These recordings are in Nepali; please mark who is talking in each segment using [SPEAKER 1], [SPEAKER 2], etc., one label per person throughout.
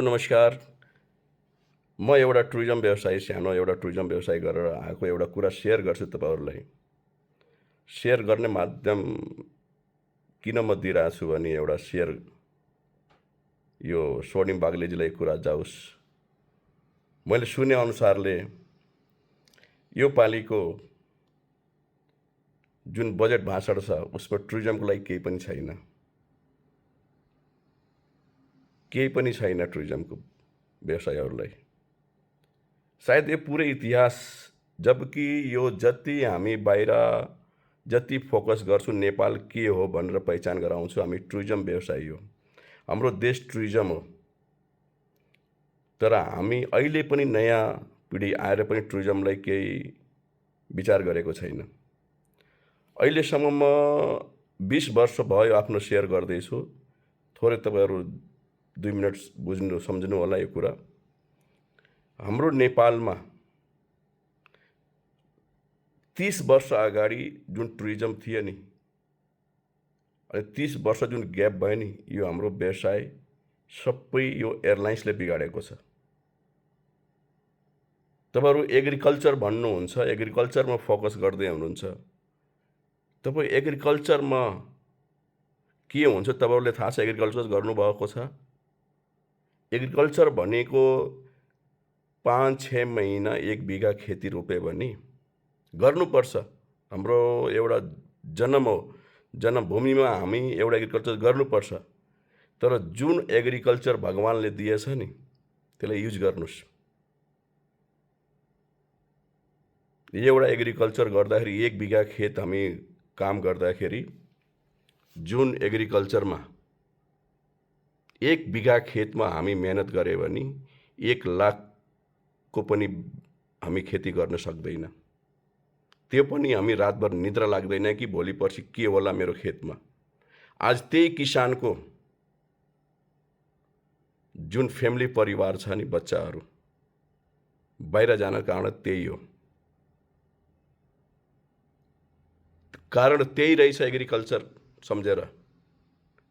[SPEAKER 1] नमस्कार। म एउटा टुरिज्म व्यवसायी सानो एउटा टुरिज्म व्यवसाय गरेर आएको एउटा कुरा सेयर गर्छु तपाईँहरूलाई। सेयर गर्ने माध्यम किन म दिइरहेको छु भने एउटा सेयर यो स्वर्णिम बागलेजीलाई कुरा जाओस्। मैले सुने अनुसारले यो पालिको जुन बजेट भाषण छ उसमा टुरिज्मको लागि केही पनि छैन। केही पनि छैन टुरिज्मको व्यवसायहरूलाई। सायद यो पुरै इतिहास जबकि यो हामी बाहिर जति फोकस गर्छौँ नेपाल के हो भनेर पहिचान गराउँछौँ हामी टुरिज्म व्यवसायी हो। हाम्रो देश टुरिज्म हो। तर हामी अहिले पनि नयाँ पिँढी आएर पनि टुरिज्मलाई केही विचार गरेको छैन। अहिलेसम्म म 20 वर्ष भयो आफ्नो सेयर गर्दैछु। थोरै तपाईँहरू 2 मिनट बुझ्नु सम्झनु होला यो कुरा। हाम्रो नेपालमा 30 वर्ष अगाडि जुन टुरिज्म थियो नि अनि 30 वर्ष जुन ग्याप भयो नि यो हाम्रो व्यवसाय सबै यो एयरलाइन्सले बिगाडेको छ। तपाईँहरू एग्रिकल्चर भन्नुहुन्छ, एग्रिकल्चरमा फोकस गर्दै हुनुहुन्छ। तपाईँ एग्रिकल्चरमा के हुन्छ तपाईँहरूले थाहा छ? एग्रिकल्चर गर्नुभएको छ? एग्रिकल्चर भनेको 5-6 महिना 1 बिघा खेती रोप्यो भने गर्नुपर्छ। हाम्रो एउटा जन्म हो, जन्मभूमिमा हामी एउटा एग्रिकल्चर गर्नुपर्छ। तर जुन एग्रिकल्चर भगवानले दिएछ नि त्यसलाई युज गर्नुहोस्। एउटा एग्रिकल्चर गर्दाखेरि 1 बिघा खेत हामी काम गर्दाखेरि जुन एग्रिकल्चरमा 1 बिघा खेतमा हामी मेहनत गऱ्यो भने 1 लाखको पनि हामी खेती गर्न सक्दैन। त्यो पनि हामी रातभर निद्रा लाग्दैन कि भोलि पर्सि के होला मेरो खेतमा। आज त्यही किसानको जुन फ्यामिली परिवार छ नि बच्चाहरू बाहिर जान कारण त्यही हो। कारण त्यही रहेछ एग्रिकल्चर सम्झेर।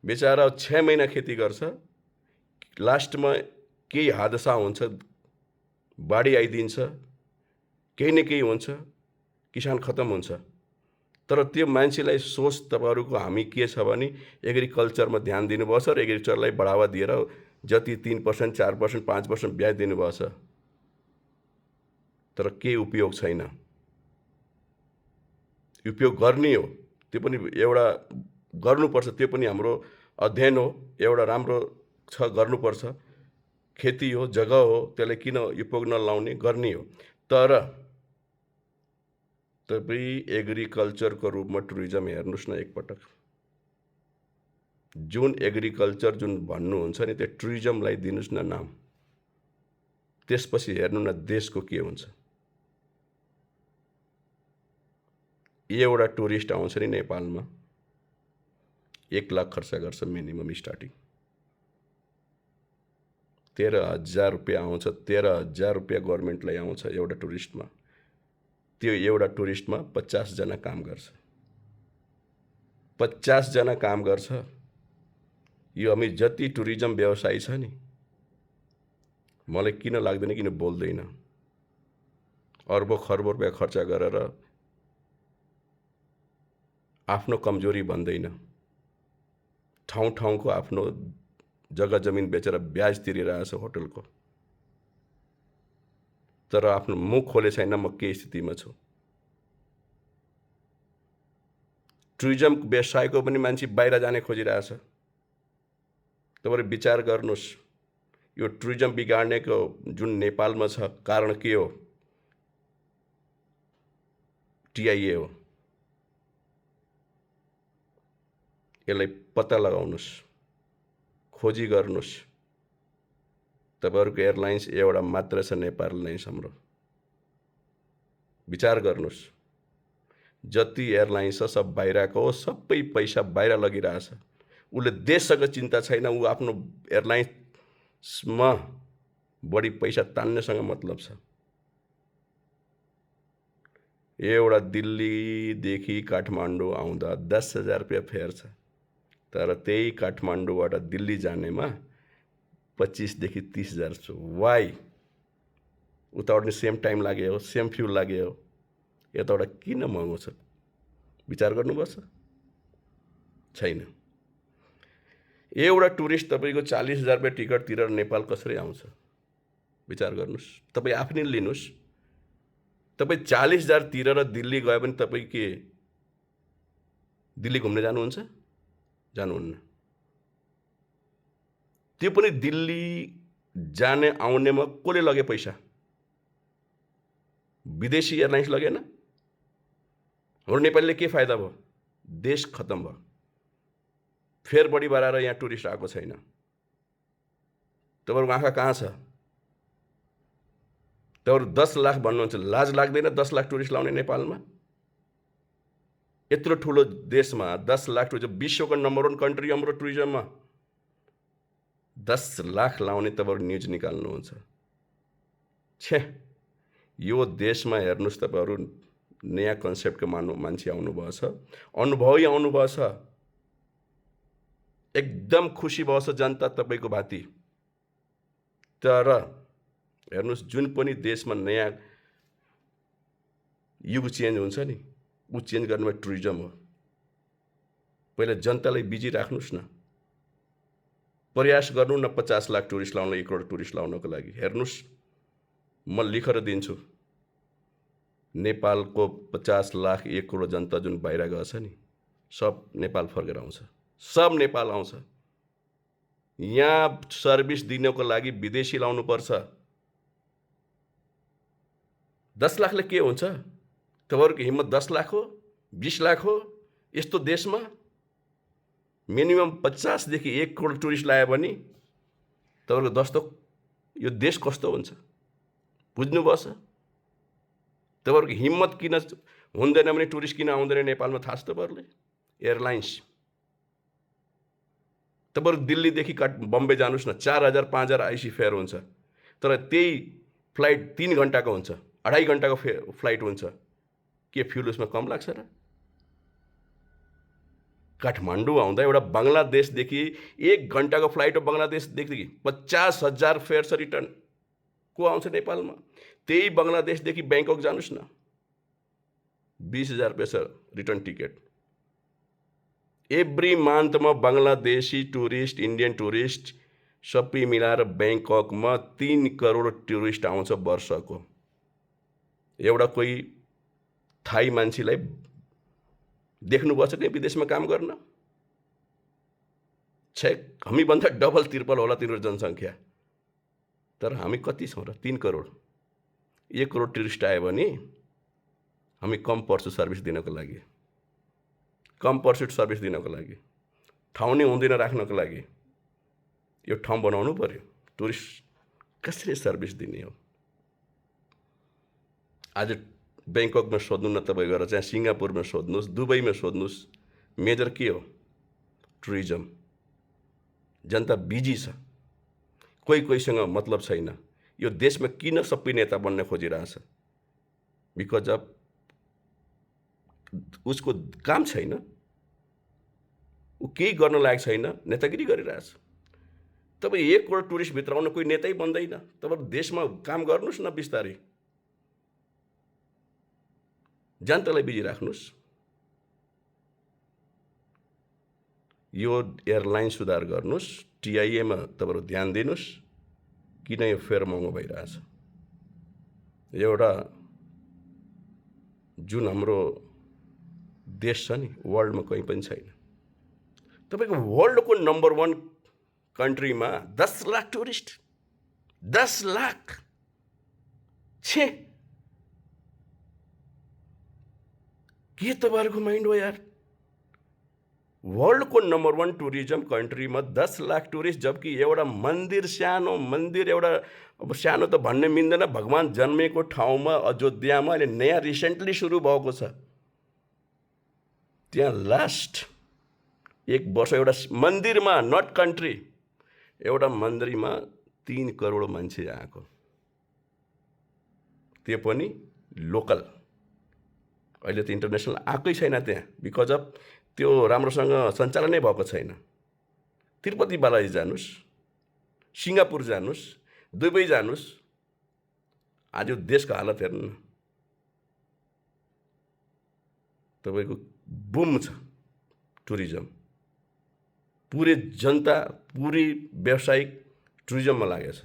[SPEAKER 1] बेचारा 6 महिना खेती गर्छ, लास्टमा केही हादसा हुन्छ, बाढी आइदिन्छ, केही न केही हुन्छ, किसान खत्म हुन्छ। तर त्यो मान्छेलाई सोच तपाईँहरूको हामी के छ भने एग्रिकल्चरमा ध्यान दिनुभएको छ र एग्रिकल्चरलाई बढावा दिएर जति 3%, 4%, 5% ब्याज दिनुभएको छ। तर केही उपयोग छैन। उपयोग गर्ने हो, त्यो पनि एउटा गर्नुपर्छ, त्यो पनि हाम्रो अध्ययन हो, एउटा राम्रो छ गर्नुपर्छ। खेती हो, जग्गा हो, त्यसलाई किन उपयोग नलाउने गर्ने हो। तर तपाईँ एग्रिकल्चरको रूपमा टुरिज्म हेर्नुहोस् न एकपटक। जुन एग्रिकल्चर जुन भन्नुहुन्छ नि त्यो टुरिज्मलाई दिनुहोस् न नाम। त्यसपछि हेर्नु न देशको के हुन्छ। एउटा टुरिस्ट आउँछ नि नेपालमा 1 लाख खर्च गर्छ मिनिमम स्टार्टिङ। 13,000 रुपियाँ आउँछ। 13,000 रुपियाँ गभर्मेन्टलाई आउँछ एउटा टुरिस्टमा। त्यो एउटा टुरिस्टमा 50 जना काम गर्छ। 50 जना काम गर्छ। यो हामी जति टुरिज्म व्यवसाय छ नि मलाई किन लाग्दैन किन बोल्दैन। अर्बौं खर्बौं रुपियाँ खर्च गरेर आफ्नो कमजोरी भन्दैन, ठाउँ ठाउँको आफ्नो जग्गा जमिन बेचेर ब्याज तिरिरहेछ होटलको। तर आफ्नो मुख खोले छैन म के स्थितिमा छु। टुरिज्म व्यवसायको पनि मान्छे बाहिर जाने खोजिरहेछ। तपाईहरु विचार गर्नुहोस् यो टुरिज्म बिगाड्नेको जुन नेपालमा छ कारण के हो? टिआइए हो। यसलाई पत्ता लगाउनुहोस्, खोजी गर्नुहोस्। तपाईहरुको एयरलाइन्स एउटा मात्र छ नेपाल एयरलाइन्स हाम्रो। विचार गर्नुहोस्। जति एयरलाइन्स छ सब बाहिरको हो, सबै पैसा बाहिर लगिरहेछ। उले देशसँग चिन्ता छैन, उ आफ्नो एयरलाइन्समा बढी पैसा तान्नेसँग मतलब छ। एउटा दिल्लीदेखि काठमाडौँ आउँदा 10,000 रुपियाँ फेयर छ। तर त्यही काठमाडौँबाट दिल्ली जानेमा 25 देखि 30,000 छ। वाइ? उताबाट नि सेम टाइम लाग्यो, सेम फ्युल लाग्यो, यताबाट किन महँगो छ? विचार गर्नुपर्छ? छैन। एउटा टुरिस्ट तपाईँको 40,000 रुपियाँ टिकट तिरेर नेपाल कसरी आउँछ? विचार गर्नुहोस्। तपाईँ आफ्नै लिनुहोस्। तपाईँ 40,000 तिरेर दिल्ली गयो भने तपाईँ के दिल्ली घुम्न जानुहुन्छ? जानुहुन्न। त्यो पनि दिल्ली जाने आउनेमा कसले लगे पैसा? विदेशी एयरलाइन्स लगेन? हाम्रो नेपालीले के फाइदा भयो? देश खत्तम भयो। फेर बढी बढाएर यहाँ टुरिस्ट आएको छैन। तपाईँहरूको आँखा कहाँ छ? तपाईँहरू 10 लाख भन्नुहुन्छ, लाज लाग्दैन 10 लाख टुरिस्ट लाउने नेपालमा? यत्रो ठुलो देशमा 10 लाख टुरिस्ट, विश्वको नम्बर 1 कन्ट्री हाम्रो टुरिज्ममा 10 लाख लाउने तपाईँहरू न्युज निकाल्नुहुन्छ। छे, यो देशमा हेर्नुहोस्, तपाईँहरू नयाँ कन्सेप्टको मान्छे आउनुभएको छ, अनुभवी आउनुभएको छ, एकदम खुसी भयो छ जनता तपाईँको भाती। तर हेर्नुहोस्, जुन पनि देशमा नयाँ युग चेन्ज हुन्छ नि, ऊ चेन्ज गर्नुमा टुरिज्म हो। पहिला जनतालाई बिजी राख्नुहोस् न। प्रयास गर्नु न 50 लाख टुरिस्ट लाउन, 1 करोड टुरिस्ट लाउनको लागि। हेर्नुहोस्, म लेखेर दिन्छु, नेपालको 50 लाख 1 करोड जनता जुन बाहिर गएछ नि, सब नेपाल फर्केर आउँछ। सब नेपाल आउँछ। यहाँ सर्भिस दिनको लागि विदेशी लाउनु पर्छ। 10 लाखले के हुन्छ? तपाईँहरूको हिम्मत 10 लाख हो, 20 लाख हो? यस्तो देशमा मिनिमम 50 देखि 1 करोड टुरिस्ट लायो भने तपाईँहरूको जस्तो यो देश कस्तो हुन्छ? बुझ्नुपर्छ। तपाईँहरूको हिम्मत किन हुँदैन भने टुरिस्ट किन आउँदैन नेपालमा थाहा छ तपाईँहरूले? एयरलाइन्स। तपाईँहरू दिल्लीदेखि बम्बे जानुहोस् न, 4,000 5,000 आइसी फेयर हुन्छ। तर त्यही फ्लाइट 3 घन्टाको हुन्छ, 2.5 घन्टाको फ्लाइट हुन्छ। के फ्युल उसमा कम लाग्छ र? काठमाडौँ आउँदा एउटा बङ्गलादेशदेखि 1 घन्टाको फ्लाइट हो, बङ्गलादेशदेखि 50,000 फेयर छ रिटर्न। को आउँछ नेपालमा? त्यही बङ्गलादेशदेखि ब्याङ्कक जानुहोस् न, 20,000 रुपियाँ छ रिटर्न टिकट। एभ्री मन्थमा बङ्गलादेशी टुरिस्ट, इन्डियन टुरिस्ट सबै मिलाएर ब्याङ्ककमा 3 करोड टुरिस्ट आउँछ वर्षको। एउटा कोही थाई मान्छेलाई देख्नुपर्छ कि विदेशमा काम गर्न? छे, हामीभन्दा डबल त्रिपल होला तिनीहरू जनसङ्ख्या। तर हामी कति छौँ र? 3 करोड। 1 करोड टुरिस्ट आयो भने हामी कम पर्छौँ सर्भिस दिनको लागि, कम पर्छ सर्भिस दिनको लागि। ठाउँ नै हुँदैन राख्नको लागि। यो ठाउँ बनाउनु पर्यो। टुरिस्ट कसरी सर्भिस दिने हो? आज ब्याङ्ककमा सोध्नु न, तपाईँ गएर चाहिँ सिङ्गापुरमा सोध्नुहोस्, दुबईमा सोध्नुहोस्, मेजर के हो? टुरिज्म। जनता बिजी छ, कोहीसँग मतलब छैन। यो देशमा किन सबै नेता बन्न खोजिरहेछ? बिकज अफ उसको काम छैन, ऊ केही गर्न लायक छैन, नेतागिरी गरिरहेछ। तपाईँ 1 करोड टुरिस्ट भित्र आउन कोही नेतै बन्दैन। तपाईँ देशमा काम गर्नुहोस् न बिस्तारै, जनतालाई बिजी राख्नुहोस्। यो एयरलाइन सुधार गर्नुहोस्, टिआइएमा तपाईँहरू ध्यान दिनुहोस्। किन यो फेयर महँगो भइरहेछ? एउटा जुन हाम्रो देश छ नि, वर्ल्डमा कहीँ पनि छैन। तपाईँको वर्ल्डको नम्बर 1 कन्ट्रीमा 10 लाख टुरिस्ट, 10 लाख। छे, के तपाईँहरूको माइन्ड हो यार? वर्ल्डको नम्बर 1 टुरिज्म कन्ट्रीमा 10 लाख टुरिस्ट, जबकि एउटा मन्दिर, सानो मन्दिर, एउटा अब सानो त भन्ने मिल्दैन, भगवान् जन्मेको ठाउँमा अयोध्यामा अहिले नयाँ रिसेन्टली सुरु भएको छ। त्यहाँ लास्ट 1 वर्ष एउटा मन्दिरमा, नट कन्ट्री, एउटा मन्दिरमा 3 करोड मान्छे आएको, त्यो पनि लोकल। अहिले त इन्टरनेसनल आएकै छैन त्यहाँ, बिकज अफ त्यो राम्रोसँग सञ्चालनै भएको छैन। तिरुपति बालाजी जानुहोस्, सिङ्गापुर जानुस्, दुबई जानुस्, आज देशको हालत हेर्नु न। तपाईँको बुम छ टुरिज्म, पुरै जनता, पुरै व्यावसायिक टुरिज्ममा लागेको छ।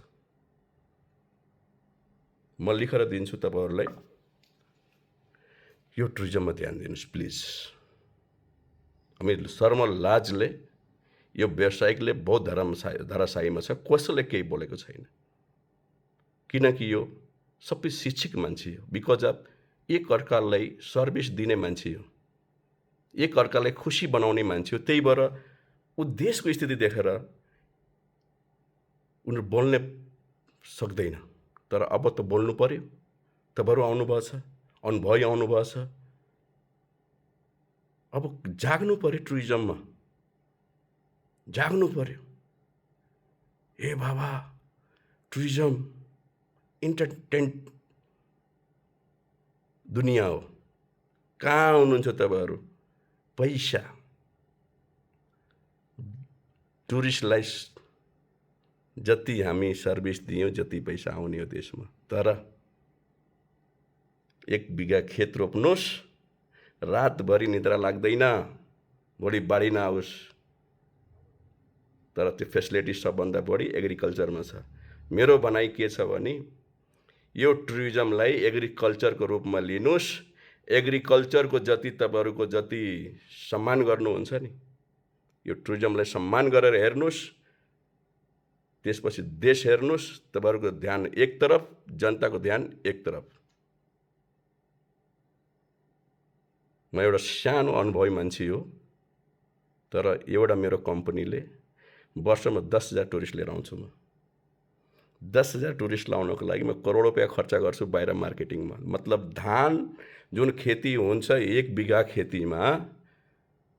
[SPEAKER 1] म लेखेर दिन्छु तपाईँहरूलाई, यो टुरिज्ममा ध्यान दिनुहोस् प्लिज। हामी शर्म लाजले यो व्यावसायिकले बहुत धराशायीमा छ, कसैले केही बोलेको छैन, किनकि यो सबै शिक्षित मान्छे हो। बिकज अफ एक अर्कालाई सर्भिस दिने मान्छे हो, एक अर्कालाई खुसी बनाउने मान्छे हो। त्यही भएर ऊ देशको स्थिति देखेर उनीहरू बोल्न सक्दैन, तर अब त बोल्नु पर्यो। तपाईँहरू आउनुभएको छ, अनुभवी आउनुभएको छ, अब जाग्नु पर्यो, टुरिज्ममा जाग्नु पर्यो। ए बाबा, टुरिज्म इन्टरटेन दुनियाँ हो। कहाँ हुनुहुन्छ तपाईँहरू? पैसा, टुरिस्टलाई जति हामी सर्भिस दियौँ, जति पैसा आउने हो देशमा। तर एक बिघा खेत रोप्नुहोस्, रातभरि निद्रा लाग्दैन, भोलि बाढी नआओस्। तर त्यो फेसिलिटी सबभन्दा बढी एग्रिकल्चरमा छ। मेरो भनाइ के छ भने, यो टुरिज्मलाई एग्रिकल्चरको रूपमा लिनुहोस्। एग्रिकल्चरको जति तपाईँहरूको जति सम्मान गर्नुहुन्छ नि, यो टुरिज्मलाई सम्मान गरेर हेर्नुहोस्। त्यसपछि देश हेर्नुहोस्। तपाईँहरूको ध्यान एक तरफ, जनताको ध्यान एक तरफ। म एउटा सानो अनुभवी मान्छे हो, तर एउटा मेरो कम्पनीले वर्षमा 10,000 टुरिस्ट लिएर आउँछु। म 10,000 टुरिस्ट लाउनको लागि म करोड रुपियाँ खर्च गर्छु बाहिर मार्केटिङमा। मतलब धान जुन खेती हुन्छ, एक बिघा खेतीमा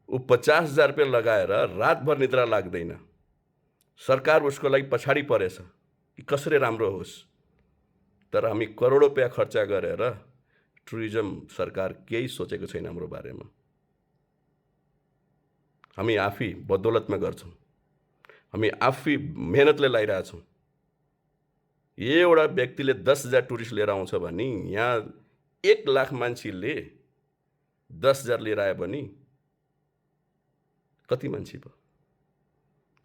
[SPEAKER 1] ऊ 50,000 रुपियाँ लगाएर रातभर निद्रा लाग्दैन। सरकार उसको लागि पछाडि परेछ कि कसरी राम्रो होस्। तर हामी करोड रुपियाँ खर्च गरेर टुरिज्म सरकार केही सोचेको छैन हाम्रो बारेमा। हामी आफै बदौलतमा गर्छौँ, हामी आफै मेहनतले लगाइरहेछौँ। एउटा व्यक्तिले 10,000 टुरिस्ट लिएर आउँछ भने यहाँ 1 लाख मान्छेले 10,000 लिएर आयो भने कति मान्छे भयो?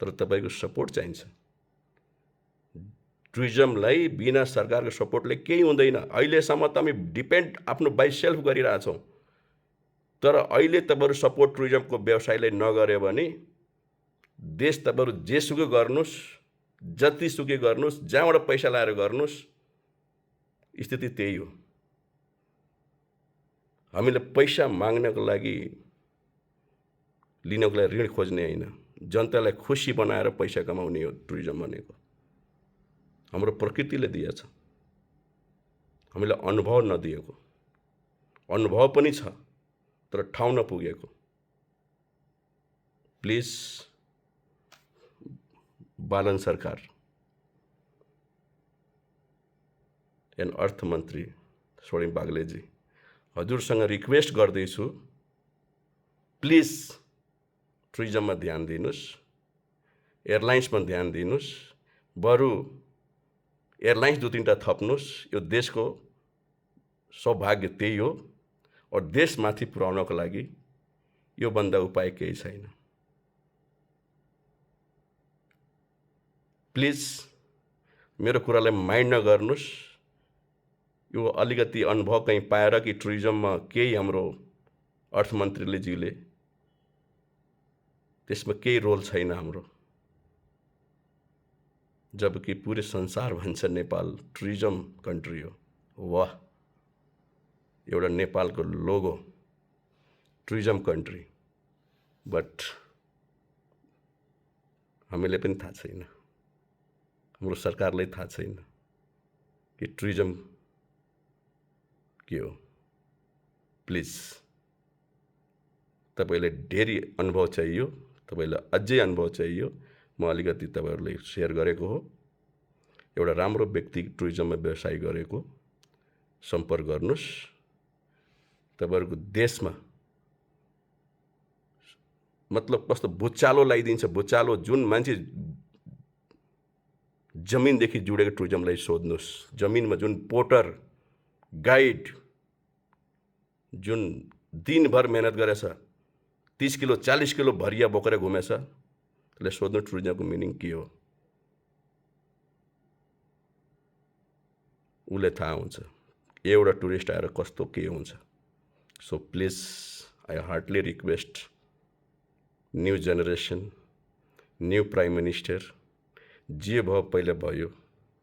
[SPEAKER 1] तर तपाईँको सपोर्ट चाहिन्छ। टुरिज्मलाई बिना सरकारको सपोर्टले केही हुँदैन। अहिलेसम्म त हामी डिपेन्ड आफ्नो बाइ सेल्फ गरिरहेछौँ। तर अहिले तपाईँहरू सपोर्ट टुरिज्मको व्यवसायलाई नगर्यो भने देश तपाईँहरू जेसुकै गर्नुहोस्, जतिसुकै गर्नुहोस्, जहाँबाट पैसा लाएर गर्नुहोस्, स्थिति त्यही हो। हामीले पैसा माग्नको लागि, लिनको लागि ऋण खोज्ने होइन, जनतालाई खुसी बनाएर पैसा कमाउने हो टुरिज्म भनेको। हाम्रो प्रकृतिले दिएछ, हामीलाई अनुभव नदिएको। अनुभव पनि छ, तर ठाउँ नपुगेको। प्लिज बालन सरकार एन्ड अर्थमन्त्री स्वर्णिम बागलेजी, हजुरसँग रिक्वेस्ट गर्दैछु, प्लिज टुरिज्ममा ध्यान दिनुहोस्, एयरलाइन्समा ध्यान दिनुहोस्। बरु एयरलाइन्स 2-3टा थप्नुहोस्। यो देशको सौभाग्य त्यही हो। और देशमाथि पुर्याउनको लागि यो भन्दा उपाय केही छैन। प्लिज मेरो कुरालाई माइन्ड नगर्नुहोस्। यो अलिकति अनुभव कहीँ पाएर कि टुरिज्ममा केही हाम्रो अर्थमन्त्रीले ज्यूले त्यसमा केही रोल छैन हाम्रो, जबकि पूरे संसार भन्छ नेपाल टुरिज्म कन्ट्री हो। वाह, एउटा नेपालको लोगो टुरिज्म कन्ट्री। बट हामीले पनि थाहा छैन, हाम्रो सरकारलाई थाहा छैन कि टुरिज्म के हो। प्लिज तपाईलाई धेरै अनुभव चाहियो, तपाईलाई अझै अनुभव चाहियो। म अलिकति तपाईहरुलाई शेयर गरेको हो। एउटा राम्रो व्यक्ति टुरिज्ममा व्यवसाय गरेको सम्पर्क गर्नुस्। तपाईहरुको देशमा मतलब कस्तो भुचालो लगाइदिन्छ, भुचालो जुन मान्छे जमिनदेखि जुडेको टुरिज्मलाई सोध्नुहोस्। जमिनमा जुन पोर्टर गाइड जुन दिनभर मेहनत गरेछ, 30 किलो 40 किलो भरिया बोकेर घुमेछ, त्यसले सोध्नु टुरिज्मको मिनिङ के हो। उसले थाहा हुन्छ एउटा टुरिस्ट आएर कस्तो के हुन्छ। So please I heartily request new generation, new prime minister, जे भयो पहिला भयो,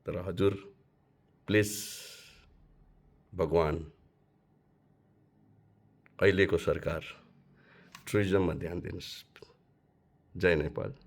[SPEAKER 1] तर हजुर प्लिज भगवान अहिलेको सरकार टुरिज्ममा ध्यान दिनुहोस्। जय नेपाल।